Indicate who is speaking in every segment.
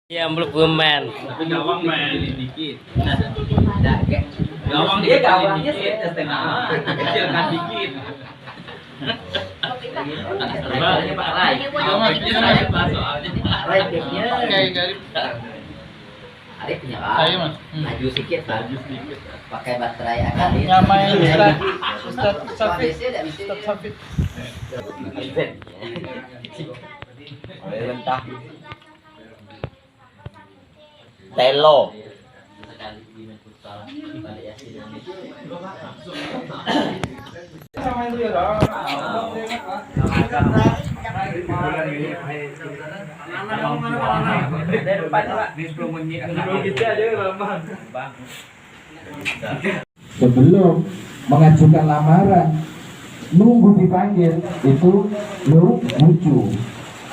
Speaker 1: Ya belum pemen.
Speaker 2: Tapi gawang main dikit.
Speaker 3: Gawang dia gawangnya setengah.
Speaker 2: Kecilkan dikit.
Speaker 3: Ini Pak Rai.
Speaker 2: Gawangnya saya Pak soalnya.
Speaker 3: Rai tipnya.
Speaker 2: Kayak dari
Speaker 3: Arif punya
Speaker 2: saya Mas.
Speaker 3: Maju sedikit Pak. Pakai baterai akar.
Speaker 2: Nyamain Ustaz
Speaker 3: Safit.
Speaker 2: Ustaz Safit.
Speaker 3: Lentah. Telo.
Speaker 2: Sama itu ya dong.
Speaker 4: Sebelum mengajukan lamaran nunggu dipanggil itu lucu.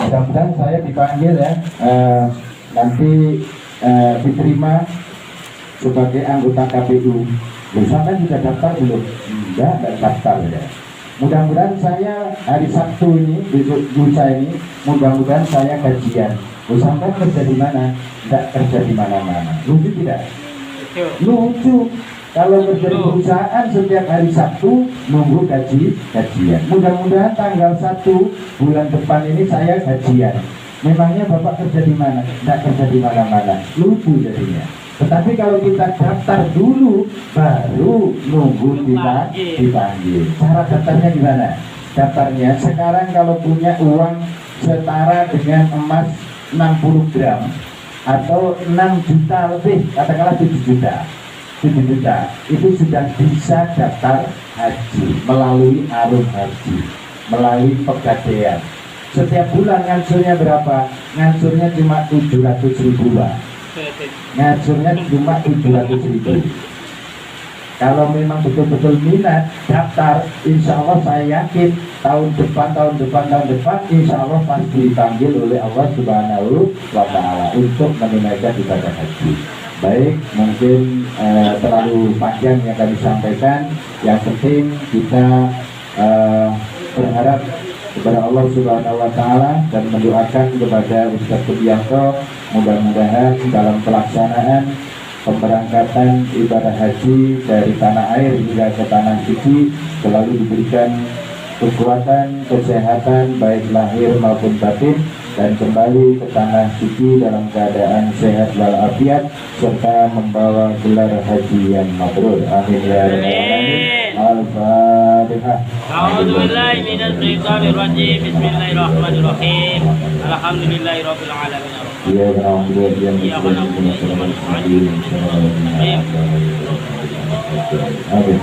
Speaker 4: Mudah-mudahan saya dipanggil ya, nanti diterima sebagai anggota KPU. Sampai sudah daftar belum? Enggak daftar ya. Mudah-mudahan saya hari Sabtu ini, besok lusa ini, mudah-mudahan saya gajian. Sampai kerja di mana? Enggak kerja di mana-mana. Lucu tidak? Lucu. Kalau kerja di perusahaan setiap hari Sabtu nunggu gajian. Mudah-mudahan tanggal 1 bulan depan ini saya gajian. Memangnya Bapak kerja di mana? Tidak kerja di mana-mana. Lucu jadinya. Tetapi kalau kita daftar dulu, baru nunggu kita dipanggil. Cara daftarnya gimana? Daftarnya sekarang kalau punya uang setara dengan emas 60 gram atau 6 juta lebih, katakanlah 7 juta. 7 juta itu sudah bisa daftar haji melalui Arum Haji, melalui Pegadaian. Setiap bulan ngansurnya berapa? Ngansurnya cuma 700.000 Pak. Ngansurnya cuma 700.000. Kalau memang betul-betul minat daftar, insya Allah saya yakin tahun depan insya Allah pasti dipanggil oleh Allah Subhanahu wa Ta'ala untuk menunaikan ibadah haji. Baik, mungkin terlalu panjang yang kami sampaikan. Yang penting kita berharap kepada Allah Subhanahu wa Ta'ala dan mendoakan kepada Ustaz Subianto, mudah-mudahan dalam pelaksanaan pemberangkatan ibadah haji dari tanah air hingga ke tanah suci selalu diberikan kekuatan, kesehatan baik lahir maupun batin, dan kembali ke tanah suci dalam keadaan sehat walafiat serta membawa gelar haji yang mabrur. Amin ya rabbal alamin. Al-Fatihah.
Speaker 1: A'udzubillahi minasyaitonir rajim. Bismillahirrahmanirrahim. Alhamdulillahirabbil alamin.
Speaker 4: Ya Rabbi, ya Amin.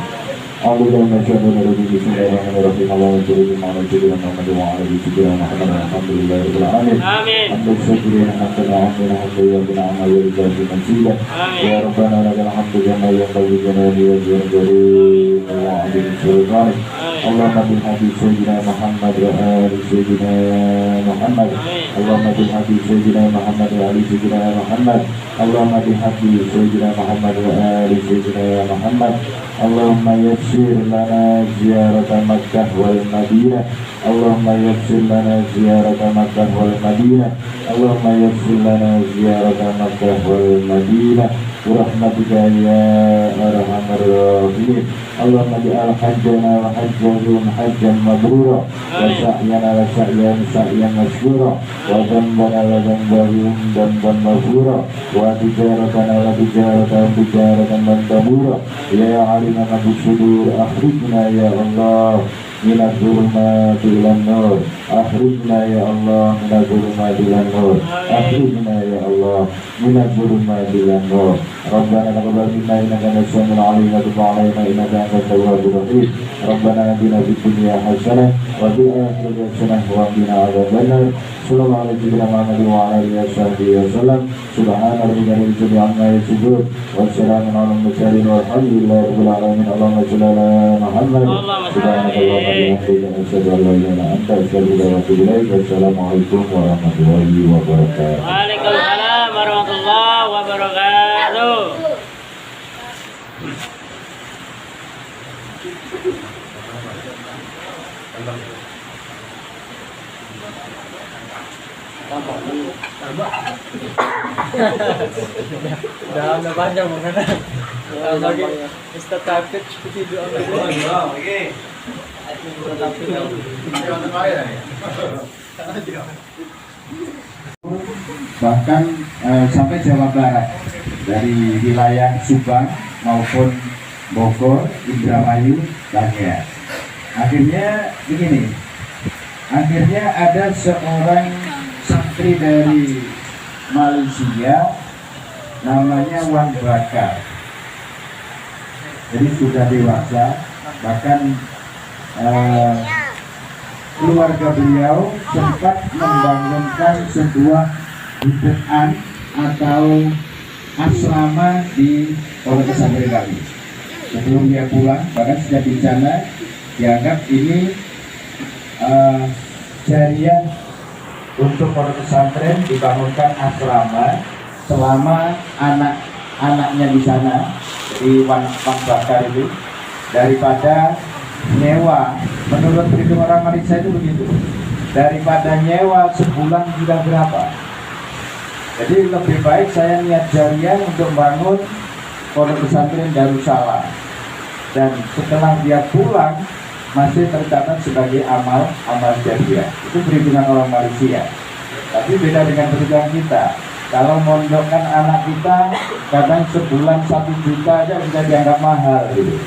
Speaker 4: Alhamdulillah, bismillahirrahmanirrahim. Allahumma shalli ala sayyidina Muhammad wa ala ali sayyidina Muhammad. Alhamdulillahirabbil alamin.
Speaker 1: Amin.
Speaker 4: Alhamdulillah, alhamdulillah. Ya Rabbana lakal hamdu kama yanbaghi li wajhika wa li sultanik. Allahumma bil hadis sayyidina Muhammad wa ali sayyidina Muhammad. Allahumma bil hadis sayyidina Muhammad wa ali sayyidina Muhammad. Allahumma bil hadis sayyidina Muhammad wa ali sayyidina Muhammad. Allahumma yassir lana ziyarata Makkah wal Madinah. Allahumma yassir lana ziyarata Makkah wal Madinah. Allahumma yassir lana ziyarata Makkah wal Madinah. Rahmatika ya arhamar rahimin. Allahumma ja'al hajjana wa hajjahum hajjan mabrura wa sa'yana wa sa'yan masyura wa dhanbana wa dhanbahum dhanban maghfura wa tijaratana wa tijaratan mandabura. Ya alimah sudur akhrijna ya Allah minaz zulumati ilan nur. Akhrijna ya Allah minaz zulumati ilan nur. Akhrijna ya Allah minaz zulumati ilan nur. Rabbana taqabbal minna innaka antas samiul alim wa tub 'alaina innaka antat tawwabur rahim. Rabbana atina fid dunya hasanah wa fil akhirati hasanah wa qina adzabannar. Sallallahu alaihi wa alihi wasallam. Subhana rabbika rabbil izzati amma yasifun wa salamun 'alal mursalin walhamdulillahi rabbil alamin. Allahumma shalli ala Muhammad. Subhanallah. Assalamualaikum warahmatullahi wabarakatuh.
Speaker 1: Waalaikumsalam warahmatullahi wabarakatuh. Tambah.
Speaker 2: Udah panjang banget. Lagi Mr. Target seperti itu
Speaker 4: bahkan sampai Jawa Barat, dari wilayah Subang maupun Bogor, Indramayu, Banjar. Akhirnya begini, akhirnya ada seorang santri dari Malaysia namanya Wan Bakar. Jadi sudah dewasa, bahkan keluarga beliau sempat membangunkan sebuah bid'ah atau asrama di Pondok Pesantren kami. Sebelum dia pulang, bahkan sudah di sana dianggap ini jariah untuk Pondok Pesantren, dibangunkan asrama selama anak-anaknya di sana, di Wan Bakar itu, daripada nyewa. Menurut perhitungan orang Malaysia itu begitu, daripada nyewa sebulan sudah berapa. Jadi lebih baik saya niat jariah untuk bangun Pondok Pesantren Darussalam, dan setelah dia pulang masih tercatat sebagai amal jariah. Itu perhitungan orang Malaysia. Tapi beda dengan perhitungan kita. Kalau mondokkan anak kita, kadang sebulan 1 juta aja sudah dianggap mahal gitu.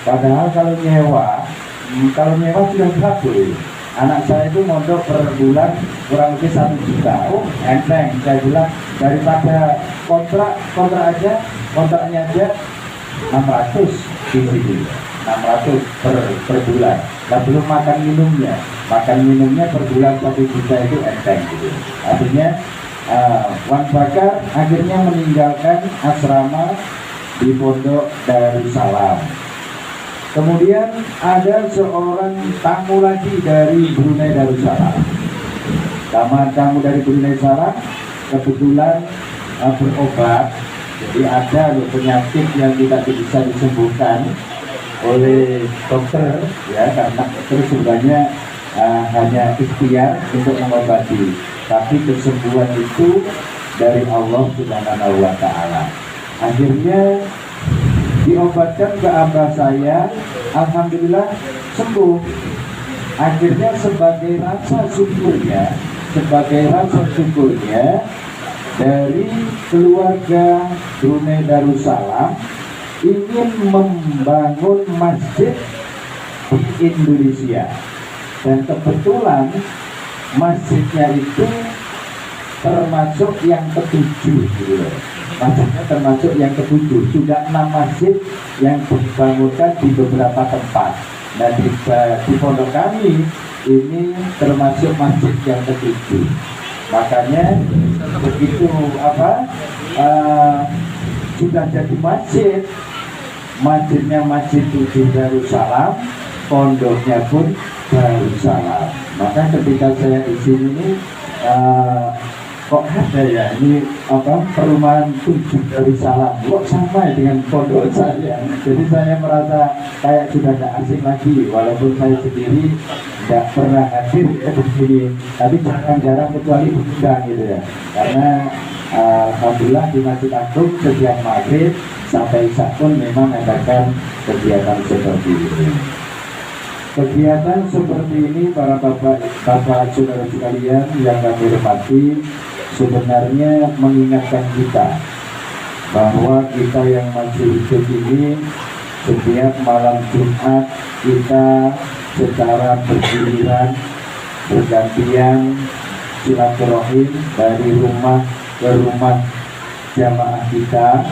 Speaker 4: Padahal kalau nyewa sudah berapa gitu. Anak saya itu mondok per bulan kurang lebih 1 juta. Oh enteng, saya bilang, daripada kontraknya aja 600 di sini, 600 per bulan. Nah, belum makan minumnya per bulan 1 juta itu enteng gitu. Artinya Wan Bakar akhirnya meninggalkan asrama di Pondok Darussalam. Kemudian ada seorang tamu lagi dari Brunei Darussalam. Tamu dari Brunei Darussalam kebetulan berobat. Jadi ada penyakit yang tidak bisa disembuhkan oleh dokter, ya, karena dokter sebenarnya hanya ikhtiar untuk mengobati, tapi kesembuhan itu dari Allah Subhanahu wa Ta'ala. Akhirnya diobatkan ke abah saya, alhamdulillah sembuh. Akhirnya sebagai rasa syukurnya dari keluarga Brunei Darussalam ingin membangun masjid di Indonesia, dan kebetulan masjidnya itu termasuk yang ke-7 gitu. Masjidnya termasuk yang ke-7. Sudah 6 masjid yang dibangunkan di beberapa tempat. Nah di pondok kami ini termasuk masjid yang ke-7. Makanya begitu sudah jadi masjidnya Masjid 7 Darussalam, pondoknya pun Darussalam. Maka ketika saya di sini kok ada ya ini perumahan 7 Darussalam, kok sama dengan pondok saya. Jadi saya merasa kayak sudah tidak asing lagi, walaupun saya sendiri tidak pernah hadir ya di sini, tapi jarang-jarang kecuali diundang gitu ya. Karena alhamdulillah di Masjid Agung setiap maghrib sampai isya pun memang mengadakan kegiatan seperti ini. Kegiatan seperti ini para bapak saudara sekalian yang kami hormati, sebenarnya mengingatkan kita bahwa kita yang masih hidup ini, setiap malam Jumat kita secara bergiliran bergantian silaturahim dari rumah ke rumah jamaah kita.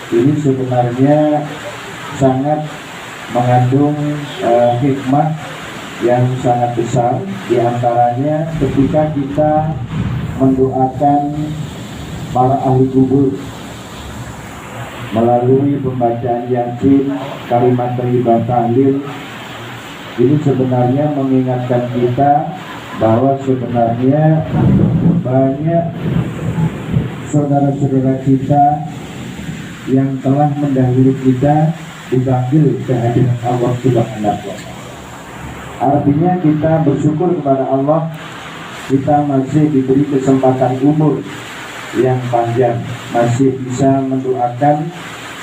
Speaker 4: Ini sebenarnya sangat mengandung hikmah yang sangat besar. Di antaranya ketika kita mendoakan para ahli kubur melalui pembacaan Yasin, kalimat thayyibah tahlil, ini sebenarnya mengingatkan kita bahwa sebenarnya banyak saudara-saudara kita yang telah mendahului kita dipanggil ke hadirat Allah Subhanahu wa Ta'ala. Artinya kita bersyukur kepada Allah, kita masih diberi kesempatan umur, yang panjang, masih bisa mendoakan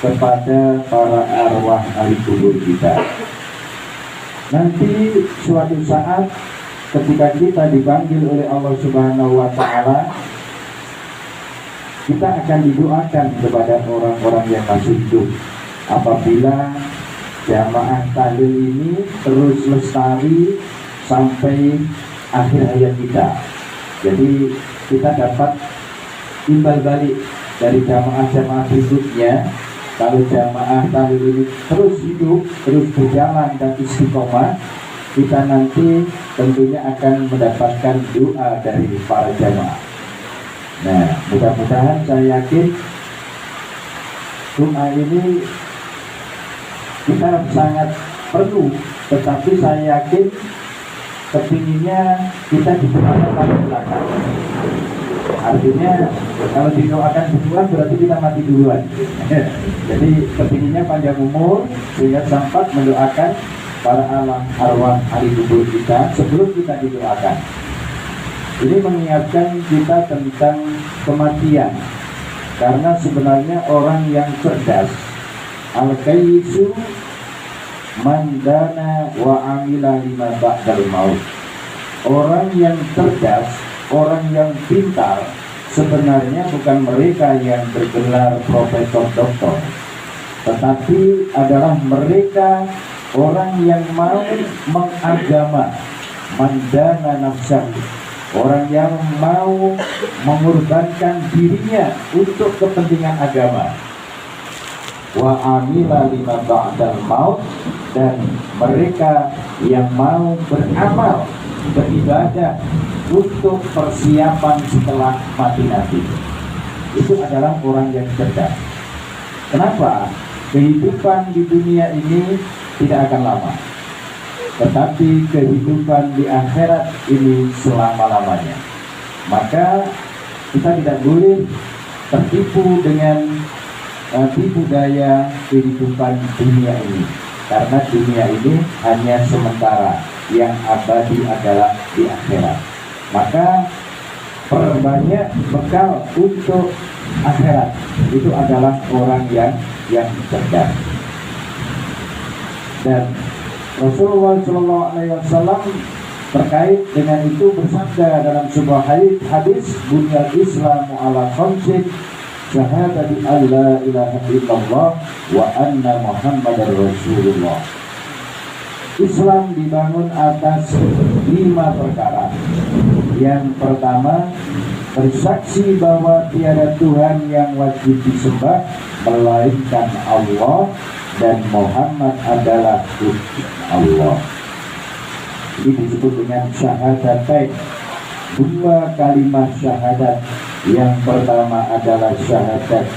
Speaker 4: kepada para arwah ahli kubur kita. Nanti suatu saat ketika kita dipanggil oleh Allah Subhanahu wa Ta'ala, kita akan didoakan kepada orang-orang yang masih hidup. Apabila jamaah tahlil ini terus lestari sampai akhir hayat kita, jadi kita dapat timbal balik dari jamaah-jamaah berikutnya. Kalau jamaah tahlil ini terus hidup, terus berjalan dan istiqomah, kita nanti tentunya akan mendapatkan doa dari para jamaah. Nah, mudah-mudahan saya yakin doa ini kita sangat perlu, tetapi saya yakin kepinginnya kita didoakan paling belakang. Artinya kalau didoakan duluan berarti kita mati duluan. Jadi kepinginnya panjang umur sehingga sempat mendoakan para alam arwah ahli kubur kita sebelum kita didoakan. Ini mengingatkan kita tentang kematian, karena sebenarnya orang yang cerdas, al-kayyisu man dana wa amila lima ba'dal maut. Orang yang cerdas, orang yang pintar sebenarnya bukan mereka yang bergelar profesor doktor, tetapi adalah mereka orang yang mau mengagama, mandana nafsahu, orang yang mau mengorbankan dirinya untuk kepentingan agama. Wa amila lima ba'dal maut, dan mereka yang mau beramal, beribadah untuk persiapan setelah mati nanti. Itu adalah orang yang cerdas. Kenapa? Kehidupan di dunia ini tidak akan lama, tetapi kehidupan di akhirat ini selama-lamanya. Maka kita tidak boleh tertipu dengan tipu daya kehidupan dunia ini, karena dunia ini hanya sementara, yang abadi adalah di akhirat. Maka perbanyak bekal untuk akhirat, itu adalah orang yang cerdas. Dan Rasulullah SAW terkait dengan itu bersabda dalam sebuah hadis, bunyal Islamu ala khamsin, syahadati alla ilaha illallah wa anna Muhammadar Rasulullah. Islam dibangun atas 5 perkara. Yang pertama, bersaksi bahwa tiada Tuhan yang wajib disembah melainkan Allah, dan Muhammad adalah utusan Allah. Ini disebut dengan syahadatain, 2 kalimat syahadat. Yang pertama adalah syahadat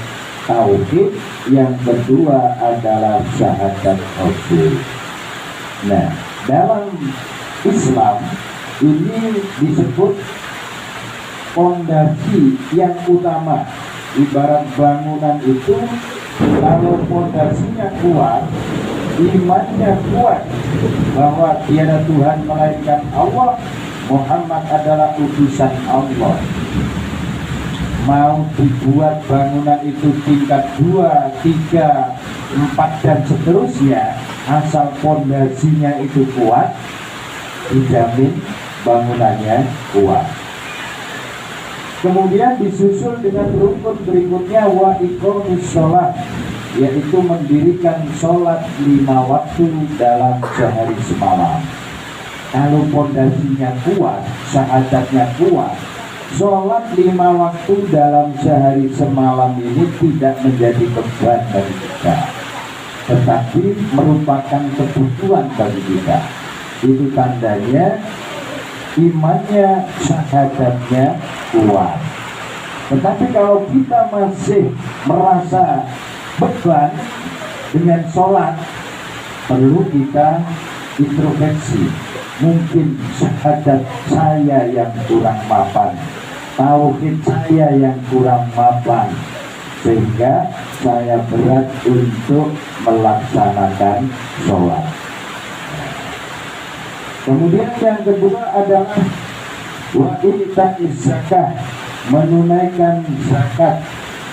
Speaker 4: tauhid, yang kedua adalah syahadat rasul. Nah, dalam Islam ini disebut fondasi yang utama. Ibarat bangunan itu, kalau fondasinya kuat, imannya kuat bahwa tiada Tuhan melainkan Allah, Muhammad adalah utusan Allah, mau dibuat bangunan itu tingkat 2, 3, 4 dan seterusnya, asal fondasinya itu kuat, dijamin bangunannya kuat. Kemudian disusul dengan rukun berikutnya, wa iqamis shalah, yaitu mendirikan sholat 5 waktu dalam sehari semalam. Kalau fondasinya kuat, syahadatnya kuat, sholat 5 waktu dalam sehari semalam ini tidak menjadi beban bagi kita, tetapi merupakan kebutuhan bagi kita. Itu tandanya imannya, syahadatnya kuat. Tetapi kalau kita masih merasa beban dengan sholat, perlu kita introspeksi. Mungkin syahadat saya yang kurang mapan, tauhid saya yang kurang mapan, sehingga saya berat untuk melaksanakan sholat. Kemudian yang kedua adalah wa ita'iz zakah, menunaikan zakat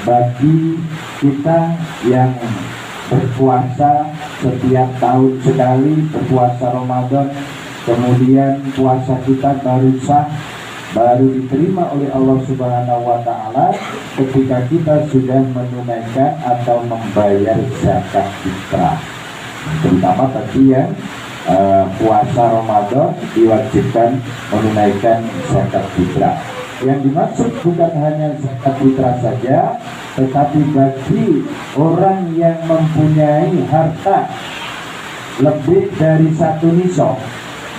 Speaker 4: bagi kita yang berpuasa setiap tahun sekali, berpuasa Ramadan, kemudian puasa kita baru sah, baru diterima oleh Allah Subhanahu wa Ta'ala ketika kita sudah menunaikan atau membayar zakat fitrah. Terutama bagi yang puasa Ramadan diwajibkan menunaikan zakat fitrah. Yang dimaksud bukan hanya zakat fitrah saja, tetapi bagi orang yang mempunyai harta lebih dari 1 nisab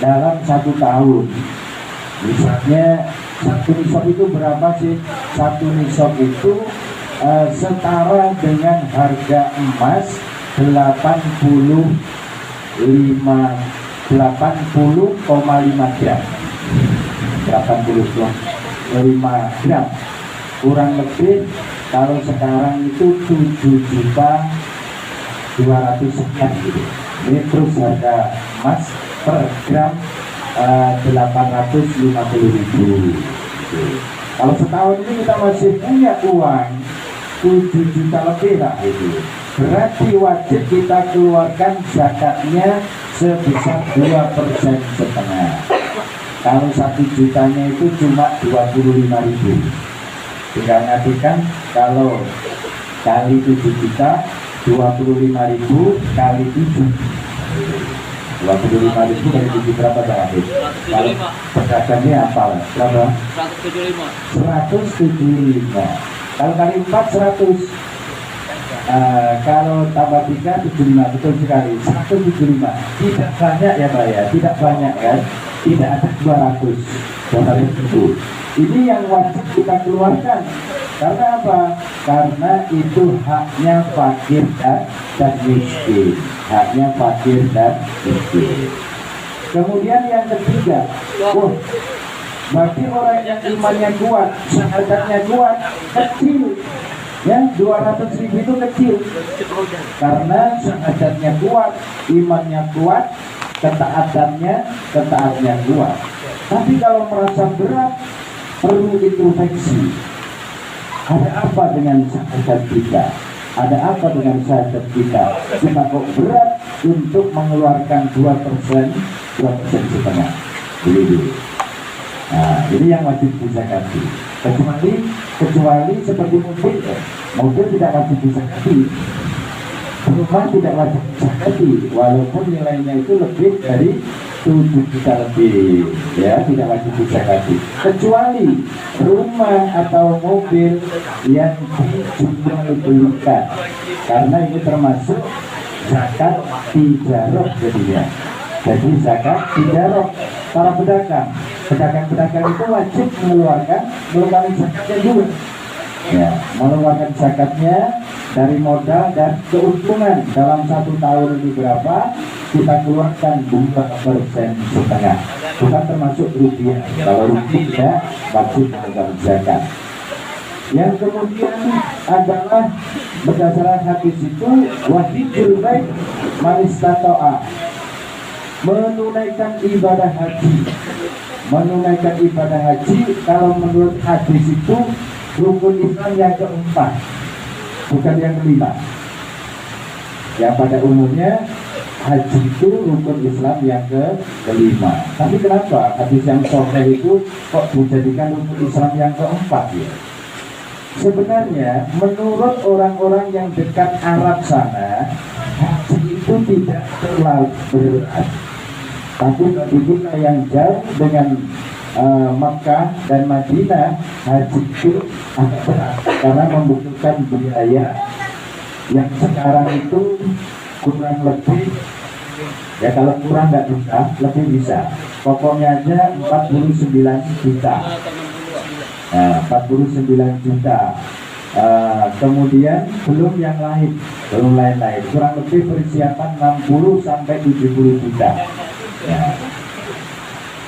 Speaker 4: dalam 1 tahun. Misalnya 1 nisab itu berapa sih? 1 nisab itu setara dengan harga emas 80,5 gram. 85 gram. Kurang lebih kalau sekarang itu 7.200.000 sekian gitu. Ini terus harga emas per gram 850.000. Kalau setahun ini kita masih punya uang 7 juta lebih lah itu. Berarti wajib kita keluarkan zakatnya sebesar 2,5%. Kalau 1 jutanya itu cuma 25.000. Tinggal ngartikan kalau kali 7 juta 25.000 kali 7. 25.000 kali 7 berapa Pak? Kalau pedagangnya apa? Berapa? 175. Kalau kali 4 100. Kalau tambah 3 75, betul sekali. 175. Tidak banyak ya Pak ya, tidak banyak kan? Tidak ada 200. Ini yang wajib kita keluarkan. Karena apa? Karena itu haknya fakir dan miskin. Haknya fakir dan miskin. Kemudian yang ketiga, bagi orang yang imannya kuat, syahadatnya kuat, kecil. Ya, 200.000 itu kecil. Karena syahadatnya kuat, imannya kuat, ketaatannya kuat. Tapi kalau merasa berat, perlu introspeksi. Ada apa dengan syahadat kita? Ada apa dengan syahadat kita? Kita kok berat untuk mengeluarkan 2%, 2,5%. Dulu. Nah, ini yang wajib dizakati. Kecuali seperti mobil tidak wajib dizakati. Rumah tidak wajib dizakati, walaupun nilainya itu lebih dari 7 juta lebih, ya tidak wajib dizakati. Kecuali rumah atau mobil yang dijual-belikan, karena ini termasuk zakat tijarah jadinya. Jadi zakat tijarah para pedagang itu wajib mengeluarkan zakatnya dulu. Ya, mengeluarkan zakatnya dari modal dan keuntungan dalam 1 tahun ini berapa, kita keluarkan 2,5%. Bukan termasuk rupiah. Kalau rupiah wajib mengeluarkan zakat. Yang kemudian adalah berdasarkan hadis itu wajibul bait manistato'a, menunaikan ibadah haji. Menunaikan ibadah haji kalau menurut hadis itu rukun Islam yang keempat, bukan yang kelima. Yang pada umumnya haji itu rukun Islam yang kelima. Tapi kenapa hadis yang sahih itu kok dijadikan rukun Islam yang keempat ya? Sebenarnya menurut orang-orang yang dekat Arab sana, haji itu tidak terlalu berat. Tapi bagi kita yang jauh dengan Makkah dan Madinah, haji itu agak berat karena membutuhkan biaya yang sekarang itu kurang lebih, ya kalau kurang nggak bisa, lebih bisa. Pokoknya aja 49 juta. Nah, 49 juta. Kemudian belum yang lain, belum lain-lain. Kurang lebih persiapan 60 sampai 70 juta. Ya.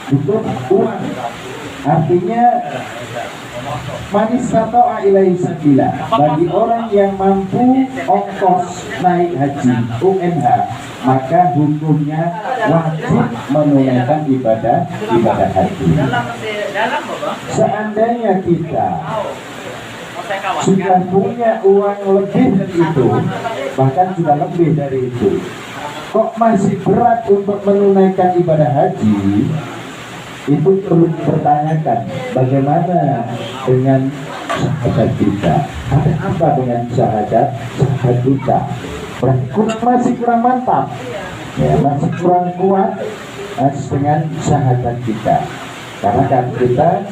Speaker 4: Itu uang. Artinya manistato'a ilaihi sabila, bagi orang yang mampu ongkos naik haji UMH, maka hukumnya wajib menunaikan ibadah haji.
Speaker 1: Dalam Bapak.
Speaker 4: Seandainya kita
Speaker 1: Mau saya kawan.
Speaker 4: sudah punya uang lebih dari itu, bahkan sudah lebih dari itu, kok masih berat untuk menunaikan ibadah haji, itu perlu dipertanyakan bagaimana dengan syahadat kita. Ada apa dengan syahadat kita? Berarti masih kurang mantap, ya, masih kurang kuat dengan syahadat kita. Karena kan kita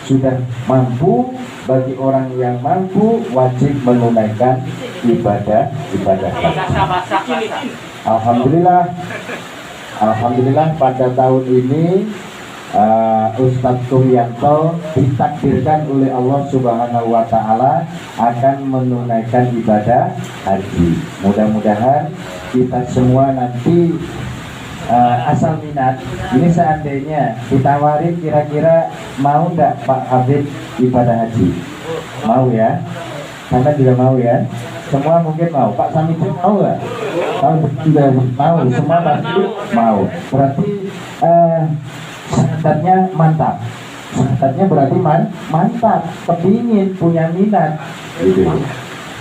Speaker 4: sudah mampu, bagi orang yang mampu wajib menunaikan ibadah haji. Alhamdulillah pada tahun ini Ustadz Turyanto ditakdirkan oleh Allah Subhanahu wa Ta'ala akan menunaikan ibadah haji. Mudah-mudahan kita semua nanti asal minat. Ini seandainya ditawarin, kira-kira mau nggak Pak Habib ibadah haji? Mau ya? Karena juga mau ya? Semua mungkin mau. Pak Samidjo mau nggak? Kalau sudah mau, semua pasti mau. Berarti syahadatnya mantap. Syahadatnya berarti mantap. Kepingin punya minat, gitu.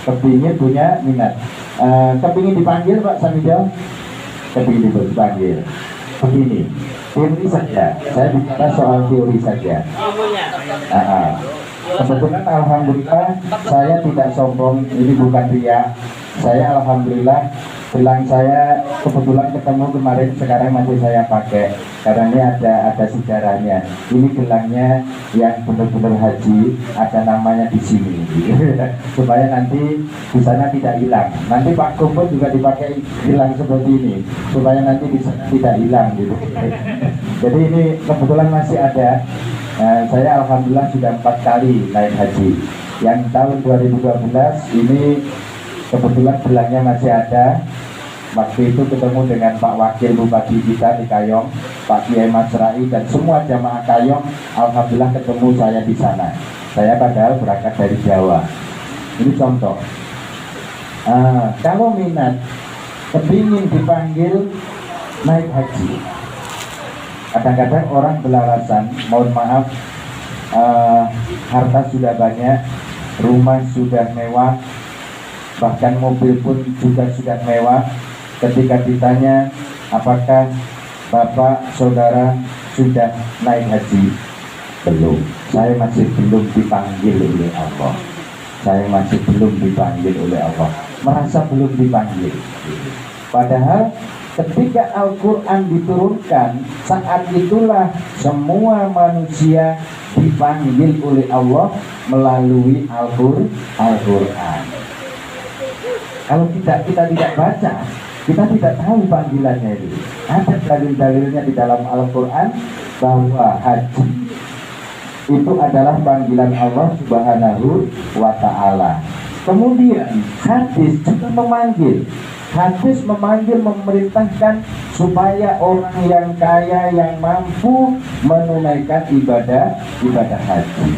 Speaker 4: Kepingin punya minat. Kepingin dipanggil Pak Samidjo? Kepingin dipanggil. Begini, teori saja. Saya bicara soal teori saja. Kebetulan alhamdulillah saya tidak sombong, ini bukan riya. Saya alhamdulillah gelang saya kebetulan ketemu kemarin, sekarang masih saya pakai karena ini ada sejarahnya. Ini gelangnya yang benar-benar haji, ada namanya di sini supaya nanti di sana tidak hilang. Nanti Pak Kumpul juga dipakai gelang seperti ini supaya nanti di sana tidak hilang gitu. Jadi ini kebetulan masih ada. Saya alhamdulillah sudah 4 kali naik haji. Yang tahun 2012 ini kebetulan gelangnya masih ada. Waktu itu ketemu dengan Pak Wakil Bupati kita di Kayong, Pak Kiai Mas Rai, dan semua jamaah Kayong. Alhamdulillah ketemu saya di sana. Saya padahal berangkat dari Jawa. Ini contoh. Kalau minat, kepingin dipanggil naik haji. Kadang-kadang orang beralasan, mohon maaf, harta sudah banyak, rumah sudah mewah, bahkan mobil pun juga sudah mewah. Ketika ditanya, apakah Bapak, Saudara sudah naik haji? Belum, saya masih belum dipanggil oleh Allah. Saya masih belum dipanggil oleh Allah, merasa belum dipanggil. Padahal ketika Al-Quran diturunkan, saat itulah semua manusia dipanggil oleh Allah melalui Al-Quran. Kalau kita tidak baca, kita tidak tahu panggilannya itu. Ada dalil-dalilnya di dalam Al-Quran bahwa haji itu adalah panggilan Allah Subhanahu wa Ta'ala. Kemudian hadis juga memanggil. Hadis memanggil, memerintahkan supaya orang yang kaya, yang mampu menunaikan ibadah haji.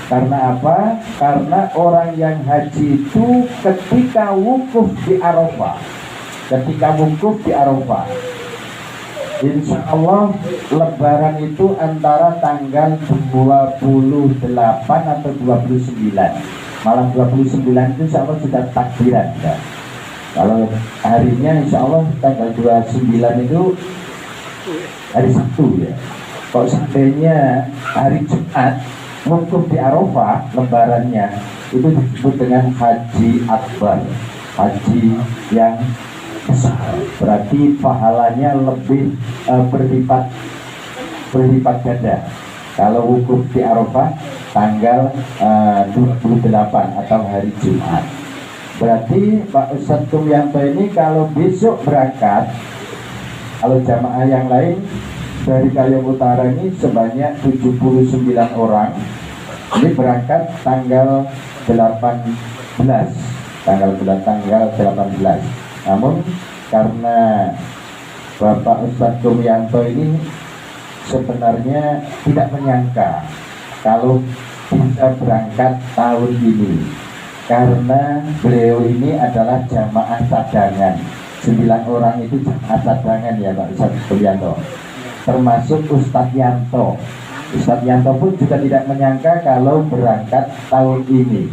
Speaker 4: Karena apa? Karena orang yang haji itu ketika wukuf di Arafah, insya Allah Lebaran itu antara tanggal 28 atau 29. Malam 29 itu insya Allah sudah takbiran ya. Kalau harinya insya Allah tanggal 29 itu hari Sabtu ya. Kalau seandainya hari Jumat wukuf di Arafah, lebarannya itu disebut dengan haji akbar, haji yang besar. Berarti pahalanya lebih berlipat ganda. Kalau wukuf di Arafah tanggal 28 atau hari Jumat. Berarti Pak Ustadz Turyanto ini kalau besok berangkat, kalau jamaah yang lain dari Kayong Utara ini sebanyak 79 orang, ini berangkat tanggal 18. Namun karena Bapak Ustadz Turyanto ini sebenarnya tidak menyangka kalau bisa berangkat tahun ini, karena beliau ini adalah jamaah cadangan. 9 orang itu jamaah cadangan ya Pak Ustadz Turyanto, termasuk Ustadz Yanto. Ustadz Yanto pun juga tidak menyangka kalau berangkat tahun ini.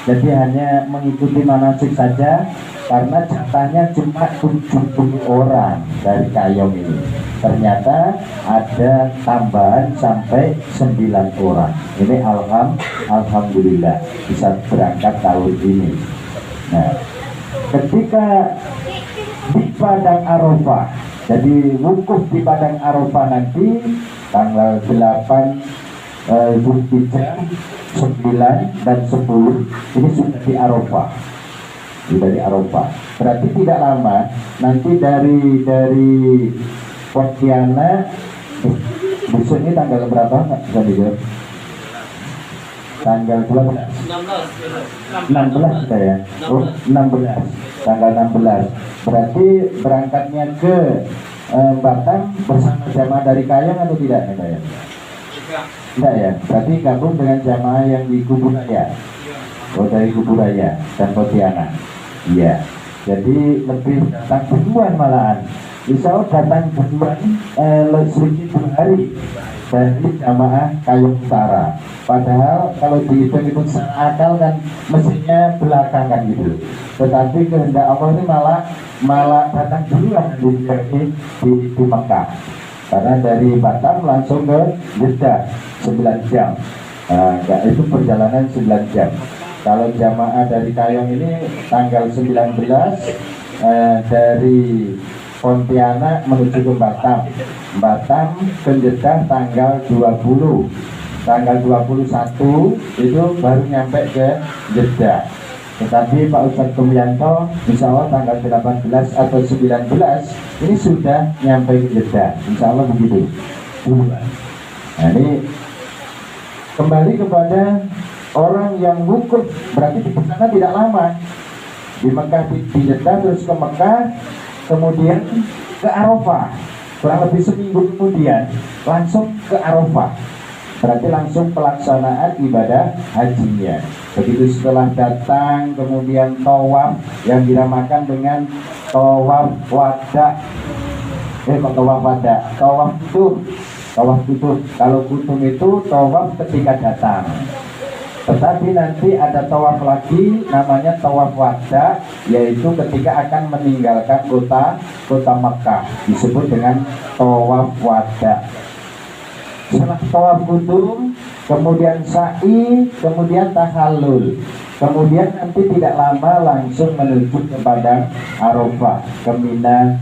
Speaker 4: Jadi hanya mengikuti manasik saja karena jatahnya cuma 70 orang dari Kayong ini. Ternyata ada tambahan sampai 9 orang. Ini alhamdulillah bisa berangkat tahun ini. Nah, ketika di Padang Arafah, jadi wukuf di Padang Arafah nanti tanggal 8 Zulhijjah, 9 dan 10 ini sudah di Arafah. Sudah di Arafah. Berarti tidak lama nanti dari Pontianak besok ini tanggal berapa? Nggak bisa dijawab. Tanggal 12. 16 kita ya. Oh, 16. Tanggal 16. Berarti berangkatnya ke Batam bersama jamaah dari Kayong atau tidak ya? Tidak ya. Berarti gabung dengan jamaah yang di Kuburaya. Oh, dari Kuburaya dan Pontianak. Iya. Jadi lebih datang berdua malahan. Insya Allah datang berdua sedikit 2 hari dari jamaah Kayong Utara. Padahal kalau dihitung itu akal kan mestinya belakangan gitu. Tetapi kehendak Allah ini malah datang duluan di Mekah. Karena dari Batam langsung ke Jeddah 9 jam. Itu perjalanan 9 jam. Kalau jamaah dari Kayong ini tanggal 19 dari Pontianak menuju ke Batam. Batam ke Jeddah tanggal 20. Tanggal 21 itu baru nyampe ke Jeddah. Tetapi Pak Ustadz Kumyanto insya Allah tanggal 18 atau 19 ini sudah nyampe ke Jeddah. Insya Allah begitu. Nah, ini kembali kepada orang yang wukuf, berarti di sana tidak lama. Di Mekah, di Jeddah, terus ke Mekah, kemudian ke Arafah. Kurang lebih seminggu kemudian langsung ke Arafah. Berarti langsung pelaksanaan ibadah hajinya. Begitu setelah datang, kemudian tawaf yang dinamakan dengan tawaf wada. Tawaf wada, tawaf kutub. Tawaf kutub. Kalau kutub itu tawaf ketika datang. Tetapi nanti ada tawaf lagi namanya tawaf wada, yaitu ketika akan meninggalkan kota Mekah, disebut dengan tawaf wada. Setelah tawaf kudum, kemudian sa'i, kemudian tahallul. Kemudian nanti tidak lama langsung menuju ke Padang Arafah, ke Mina,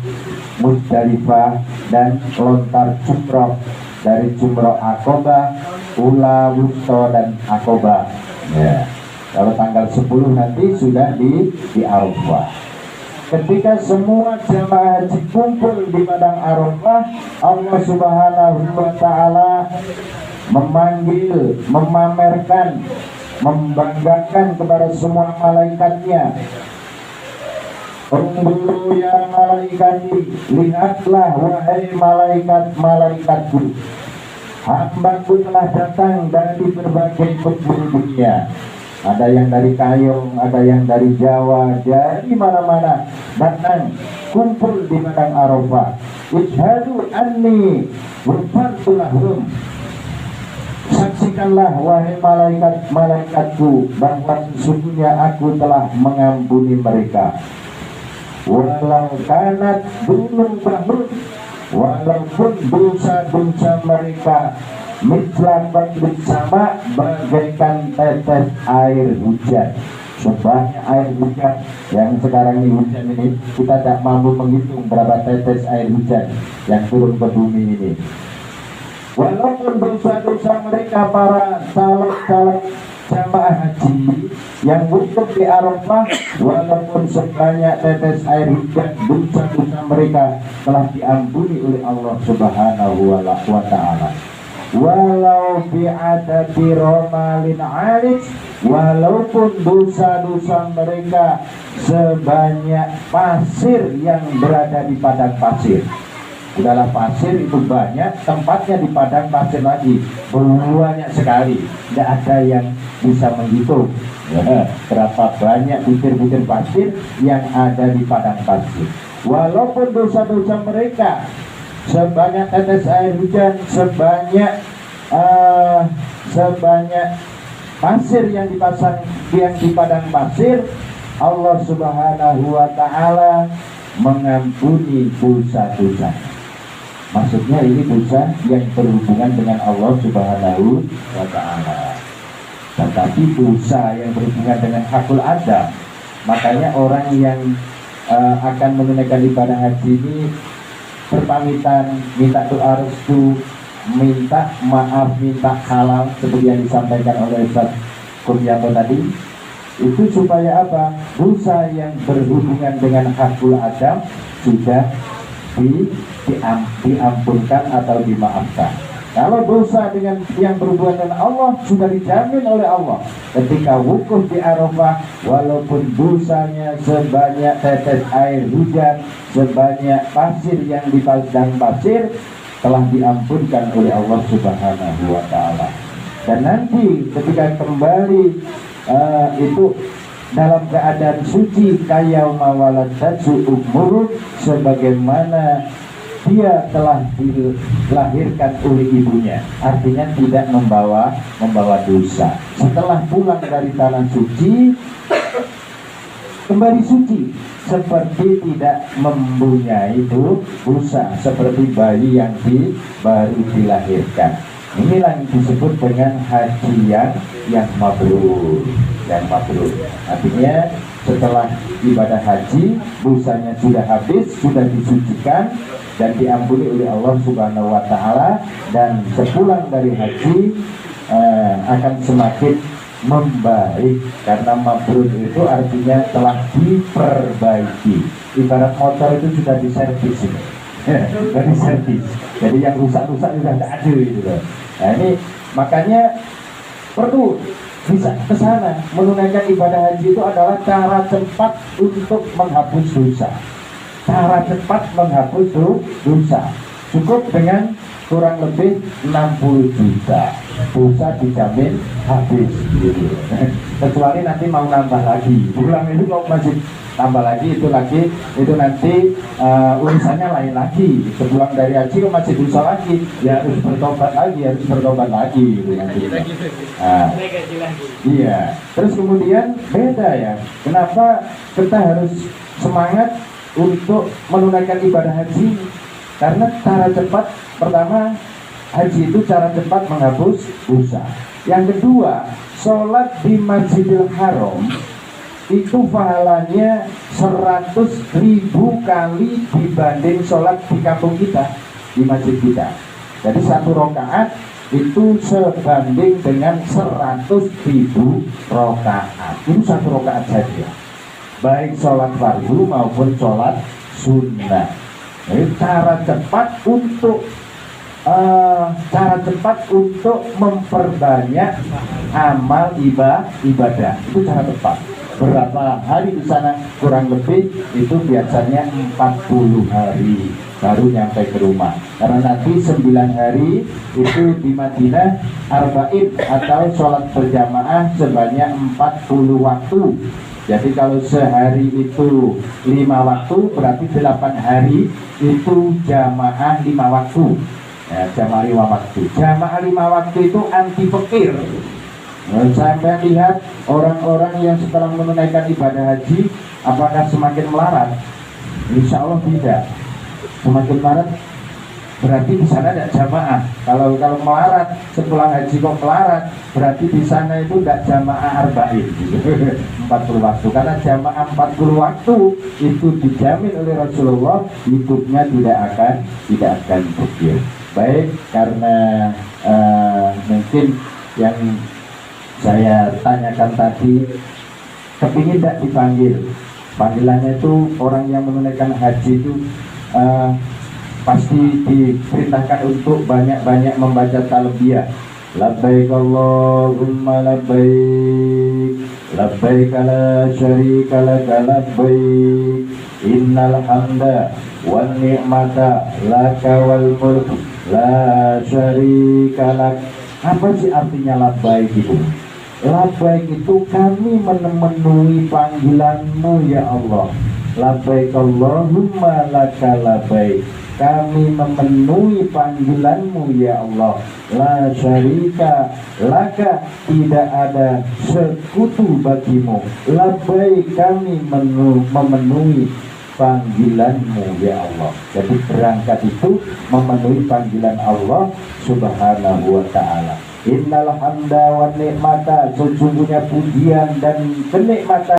Speaker 4: Muzdalifah, dan lontar jumroh. Dari jumroh Aqobah, Ula, Wusto, dan Aqobah. Ya. Kalau tanggal 10 nanti sudah di Arafah. Ketika semua jamaah haji kumpul di Padang Arafah, Allah Subhanahu wa Ta'ala memanggil, memamerkan, membanggakan kepada semua malaikatnya. Unzuru ya malaikati, lihatlah wahai malaikat-malaikatku, hambaku telah datang dari berbagai penjuru dunia. Ada yang dari Kayong, ada yang dari Jawa, dari mana-mana datang kumpul di Padang Arafah. Ishadu anni ghafartu lahum. Saksikanlah wahai malaikat-malaikatku bahwa sesungguhnya aku telah mengampuni mereka. Walau kanat dunun bahru, walaupun dosa-dosa mereka mitlan sama bagaikan tetes air hujan. Sebanyak air hujan yang sekarang ini hujan ini, kita tidak mampu menghitung berapa tetes air hujan yang turun ke bumi ini. Walaupun dosa-dosa mereka para calon jamaah haji yang wukuf di Arafah, walaupun sebanyak tetes air hujan, dosa-dosa mereka telah diampuni oleh Allah Subhanahu wa Ta'ala. Walau bi'adati romalin alis, walaupun dosa-dosa mereka sebanyak pasir yang berada di padang pasir. Udahlah pasir itu banyak, tempatnya di padang pasir lagi banyak sekali, tidak ada yang bisa menghitung berapa banyak butir-butir pasir yang ada di padang pasir. Walaupun dosa-dosa mereka sebanyak tetes air hujan, sebanyak sebanyak pasir yang dipasang yang di padang pasir, Allah Subhanahu wa Ta'ala mengampuni dosa-dosa. Maksudnya ini dosa yang berhubungan dengan Allah Subhanahu wa Ta'ala. Tetapi dosa yang berhubungan dengan hakul adam, makanya orang yang akan menunaikan ibadah haji ini berpamitan, minta doa restu, minta maaf, minta halal seperti yang disampaikan oleh Ustaz Kurniato tadi. Itu supaya apa? Dosa yang berhubungan dengan hakul adam sudah diampunkan atau dimaafkan. Kalau dosa dengan yang berhubungan dengan Allah sudah dijamin oleh Allah. Ketika wukuf di Arafah, walaupun dosanya sebanyak tetes air hujan, sebanyak pasir yang di padang pasir, telah diampunkan oleh Allah Subhanahu wa Ta'ala. Dan nanti ketika kembali itu dalam keadaan suci kayauma waladatu umur, sebagaimana dia telah dilahirkan oleh ibunya, artinya tidak membawa dosa. Setelah pulang dari tanah suci, kembali suci seperti tidak mempunyai dosa, seperti bayi yang baru dilahirkan. Inilah yang disebut dengan haji yang mabrur. Artinya setelah ibadah haji, dosanya sudah habis, sudah disucikan dan diampuni oleh Allah Subhanahu wa Ta'ala, dan sepulang dari haji akan semakin membaik, karena mabrur itu artinya telah diperbaiki. Ibarat motor itu sudah diservis ini. Dari servis. Jadi yang rusak-rusak sudah tidak ada gitu loh. Nah ini makanya perlu bisa ke sana. Menunaikan ibadah haji itu adalah cara cepat untuk menghapus dosa. Cara cepat menghapus dosa. Cukup dengan kurang lebih 60 juta. Dosa dijamin habis gitu. Kecuali nanti mau nambah lagi. Pulang itu mau masih tambah lagi, itu nanti urusannya lain lagi. Sepulang dari haji kok masih dosa lagi, ya harus bertobat lagi gitu nanti. Iya. Terus kemudian beda ya. Kenapa kita harus semangat untuk menunaikan ibadah haji? Karena cara cepat, pertama, haji itu cara cepat menghapus dosa. Yang kedua, sholat di Masjidil Haram itu pahalanya 100.000 kali dibanding sholat di kampung kita, di masjid kita. Jadi 1 rakaat itu sebanding dengan 100.000 rakaat. Itu 1 rakaat saja, baik sholat fardu maupun sholat sunnah. Jadi cara cepat untuk memperbanyak amal ibadah, itu cara cepat. Berapa hari di sana? Kurang lebih itu biasanya 40 hari baru nyampe ke rumah. Karena nanti 9 hari itu di Madinah arba'in atau sholat berjamaah sebanyak 40 waktu. Jadi kalau sehari itu 5 waktu, berarti 8 hari itu jamaah 5 waktu. Ya, jamaah 5 waktu. Jamaah 5 waktu itu anti fakir. Saya lihat orang-orang yang setelah menunaikan ibadah haji, apakah semakin melarat? Insya Allah tidak. Semakin melarat berarti di sana tidak jamaah. Kalau melarat sepulang haji kok melarat, berarti di sana itu tidak jamaah arba'in 40 waktu. Karena jamaah 40 waktu itu dijamin oleh Rasulullah, hidupnya tidak akan berkir. Baik, karena mungkin yang saya tanyakan tadi, kepingin tidak dipanggil. Panggilannya itu orang yang menunaikan haji itu pasti diperintahkan untuk banyak-banyak membaca talbiyah. Labbaik Allahumma labbaik, labbaik la syarika laka labbaik, innal hamda wan ni'mata laka wal mulk la syarika lak. Apa sih artinya labbaik itu? Labbaik itu kami memenuhi panggilanmu ya Allah. labbaik Allahumma laka labbaik. Kami memenuhi panggilanmu ya Allah. La syarika laka, tidak ada sekutu bagimu. Labbaik, kami memenuhi panggilanmu ya Allah. Jadi berangkat itu memenuhi panggilan Allah subhanahu wa ta'ala. Innal hamda wa ni'mata, sesungguhnya pujian dan kenikmatan